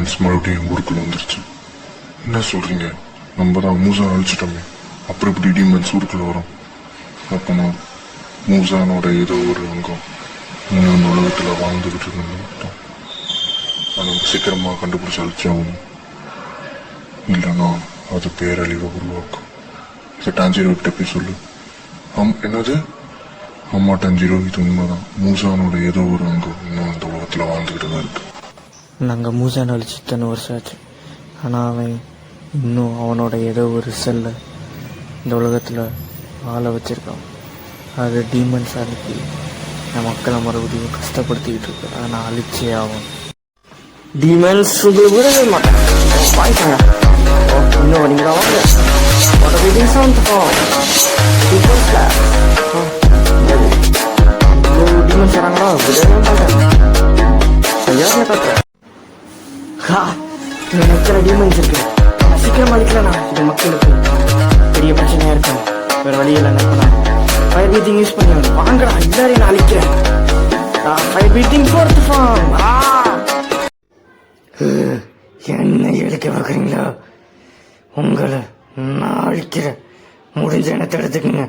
Demons மறுபடியும் ஊருக்குள்ள வந்துருச்சு. என்ன சொல்றீங்க? நம்ம தான் மூசா அழிச்சிட்டோமே, அப்புறம் இப்படி டீமன்ஸ் ஊருக்குள்ள வரும்? அப்பனா மூசானோட ஏதோ ஒரு அங்கம் இன்னும் உலகத்துல வாழ்ந்துகிட்டு இருக்குன்னு அதை சீக்கிரமா கண்டுபிடிச்சு அழிச்சாகும். இல்லைன்னா அது பேரழிவை உருவாக்கும். இதை டான்ஜீரோ கிட்ட போய் சொல்லு. என்னது? ஆமா டான்ஜீரோ, இது உண்மைதான். மூசானோட ஏதோ ஒரு அங்கம் இன்னும் அந்த உலகத்துல வாழ்ந்துகிட்டு தான் இருக்கு. நாங்கள் மூசான் அழிச்சு இத்தனை வருஷம் ஆச்சு. ஆனால் அவன் இன்னும் அவனோட ஏதோ ஒரு செல்லை இந்த உலகத்தில் வாழ வச்சிருக்கான். அது டீமன்ஸ் அனுப்பி என் மக்களை மறுபடியும் கஷ்டப்படுத்திக்கிட்டு இருக்கு. அதை நான் அழிச்சே ஆகும். டீமன்ஸ் உங்களை விடவே மாட்டேன். வாங்கிட்டாங்க. இன்னும் வரீங்களா? வாங்க. டீமன்ஸ் வராங்களா? விடவே மாட்டேன். சரியாக பார்க்குறேன். எத்தனை டீமன்ஸ் இருக்கு. சீக்கிரம் அழிக்கலண்ணா. இது மக்களுக்கு பெரிய பிரச்சனையா இருக்கும். வேற வழியில் என்ன பண்ண ஃபயர் பீட்டிங் யூஸ் பண்ணி வாங்கடா. எல்லாரையும் நான் அழிக்கிறேன். Fire beating fourth form. என்ன எடுக்க பார்க்குறீங்களா? உங்களை நான் அழிக்கிறேன். முடிஞ்ச என்ன தடுத்துக்குங்க.